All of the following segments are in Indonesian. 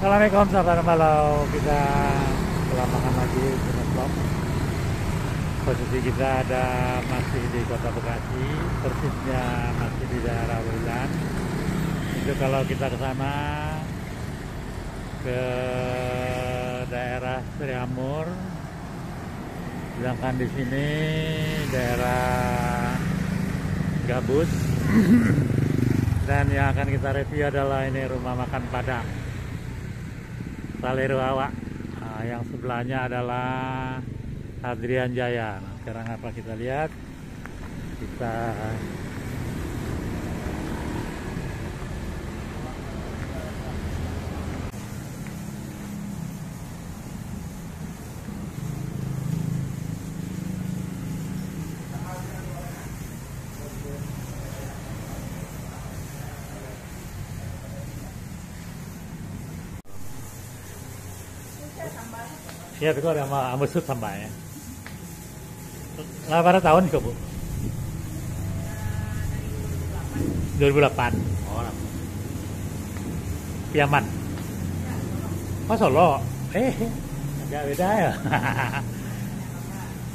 Assalamualaikum sahabat malau, kita telah makan lagi di vlog. Posisi kita ada masih di kota Bekasi, persisnya masih di daerah Wilan. Itu kalau kita ke sana ke daerah Sriamur, sedangkan di sini daerah Gabus. Dan yang akan kita review adalah ini rumah makan Padang Salero Awak. Nah, yang sebelahnya adalah Adrian Jaya. Nah, sekarang apa kita lihat? Kita ya, itu ada sama ambusut sambanya. Lah pada tahun ke Bu? 2008. Oh, lama. Piaman. Oh, Solo. Agak beda ya.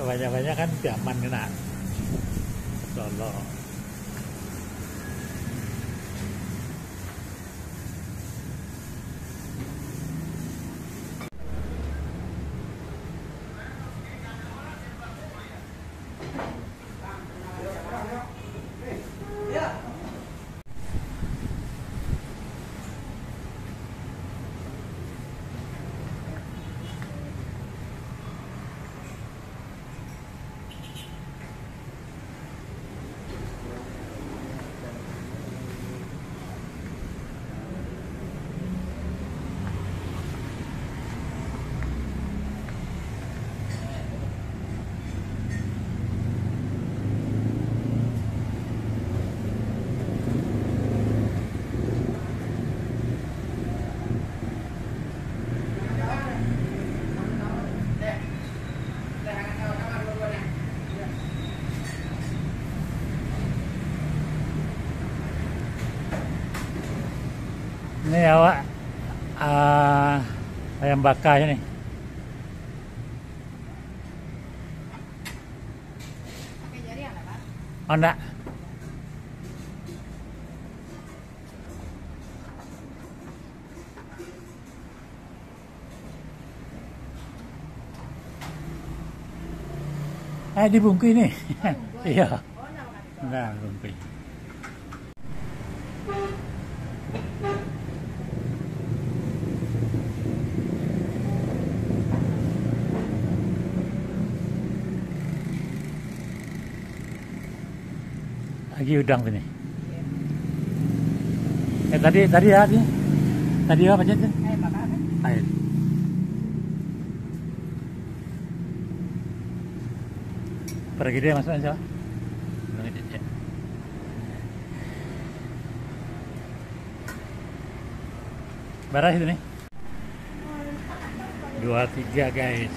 Kebanyakan kan Piaman kena. Solo. Ini awak ayam bakar ini. Pakai jari ada, Pak? Oh, enggak. Dibungkus ini. Iya. Oh, enggak makan itu. Enggak, bungkus. Lagi udang ini. Tadi ya, tadi apa aja tuh? Ayam bakar kan? Air. Pergi dia masuk aja. Berapa itu nih? 23 guys.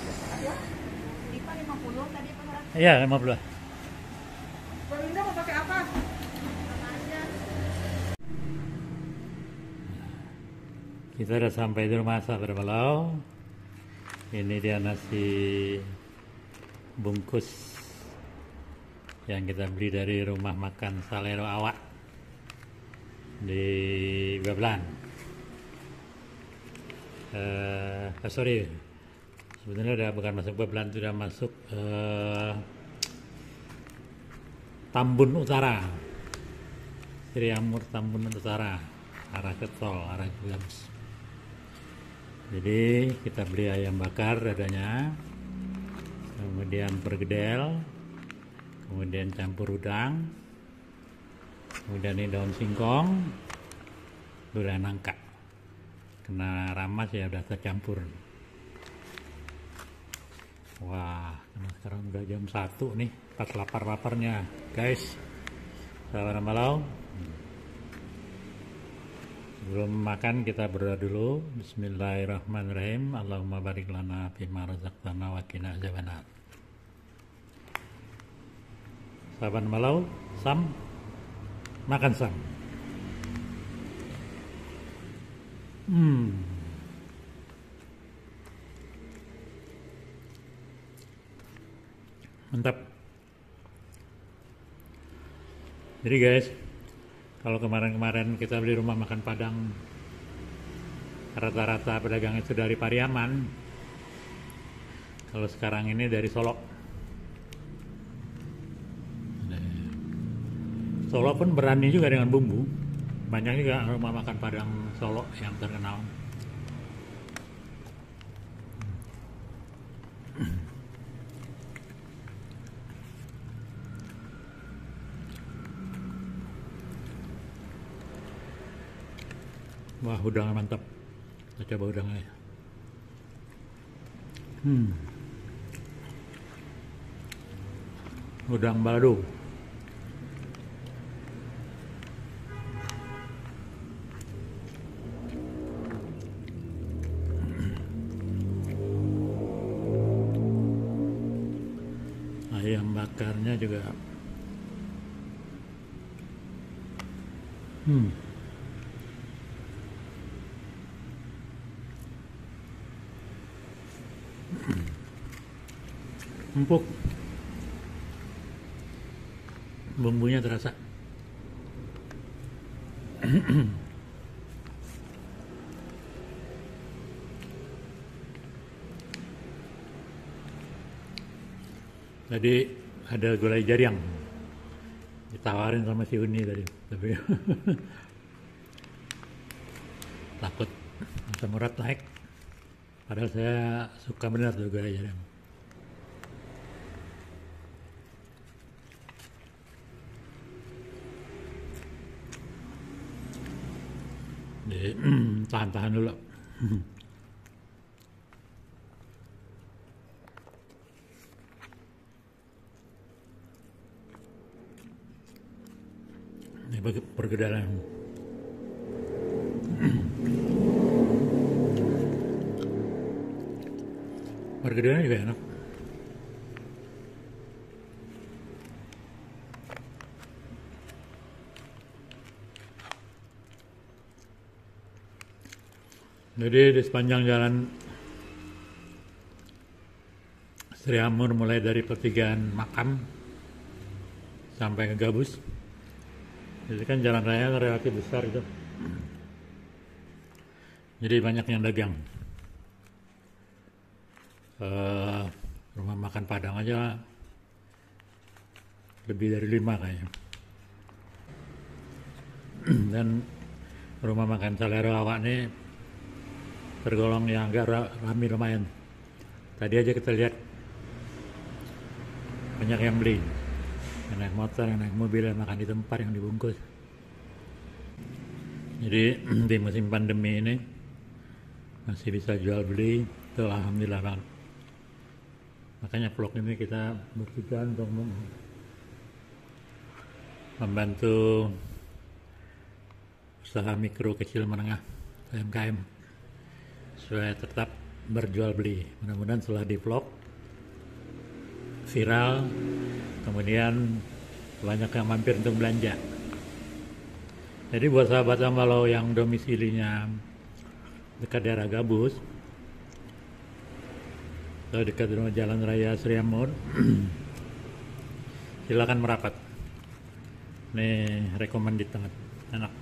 Lipa 50 tadi apa? Iya 50. Belinda mau pakai apa? Kita udah sampai di rumah sahabat malau. Ini dia nasi bungkus yang kita beli dari rumah makan Salero Awak di Bablan. Sorry, sebenarnya udah bukan masuk Bablan, sudah masuk Tambun Utara, Sriamur Tambun Utara, arah ke tol, arah ke Gabus. Jadi kita beli ayam bakar dadanya, kemudian pergedel, kemudian campur udang, kemudian ini daun singkong, durian nangka. Kena ramas ya udah tercampur. Wah, karena sekarang udah jam 1 nih, pas lapar-laparnya guys. Sahabat malau, sebelum makan kita berdoa dulu. Bismillahirrahmanirrahim. Allahumma barik lana fima razaqtana wa qina azabannar. Sahabat malau, Sam, makan Sam. Mantap. Jadi guys, kalau kemarin-kemarin kita beli rumah makan Padang, rata-rata pedagang itu dari Pariaman. Kalau sekarang ini dari Solo. Solo pun berani juga dengan bumbu. Banyak juga rumah makan Padang Solo yang terkenal. Wah, udangnya mantap. Kita coba udangnya. Udang balado. Ayam bakarnya juga. Empuk, bumbunya terasa. Tadi ada gulai jariang, ditawarin sama si Uni tadi, tapi takut asam urat naik. Padahal saya suka benar tuh gulai jariang. Jadi tahan-tahan dulu. Ini bagi pergedaran. Pergedaran juga enak. Jadi di sepanjang jalan Sri Amur, mulai dari pertigaan Makam sampai ke Gabus, jadi kan jalan raya relatif besar itu, jadi banyak yang dagang. Rumah makan Padang aja lebih dari 5 kayaknya. Dan rumah makan Salero Awak ini tergolong yang agak ramai lumayan. Tadi aja kita lihat banyak yang beli, yang naik motor, yang naik mobil, yang makan di tempat, yang dibungkus. Jadi di musim pandemi ini masih bisa jual beli, itu alhamdulillah banget. Makanya vlog ini kita bertujuan untuk membantu usaha mikro kecil menengah UMKM supaya tetap berjual beli. Mudah-mudahan setelah di vlog viral, kemudian banyak yang mampir untuk belanja. Jadi buat sahabat Ambalo yang domisilinya dekat daerah Gabus atau dekat rumah Jalan Raya Sri Amur, silakan merapat. Ini recommended banget, enak.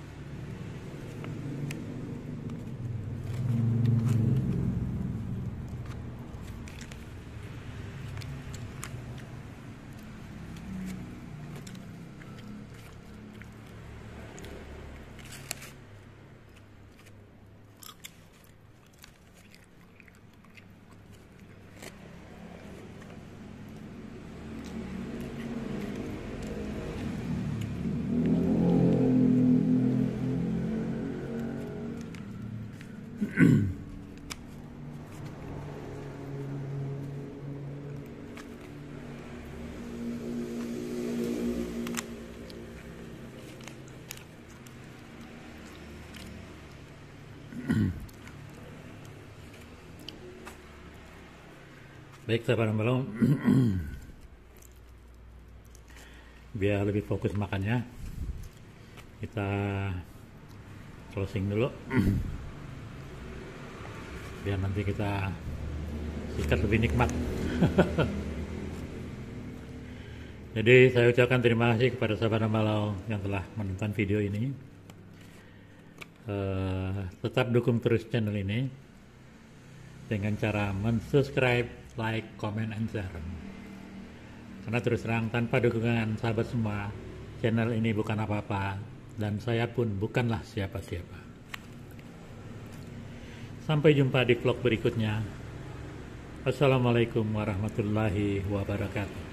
Baik sahabat Ambalo, biar lebih fokus makannya, kita closing dulu biar nanti kita sikat lebih nikmat. Jadi saya ucapkan terima kasih kepada sahabat Hambalau yang telah menonton video ini. Tetap dukung terus channel ini dengan cara mensubscribe, like, comment, and share. Karena terus terang tanpa dukungan sahabat semua, channel ini bukan apa-apa dan saya pun bukanlah siapa-siapa. Sampai jumpa di vlog berikutnya. Wassalamualaikum warahmatullahi wabarakatuh.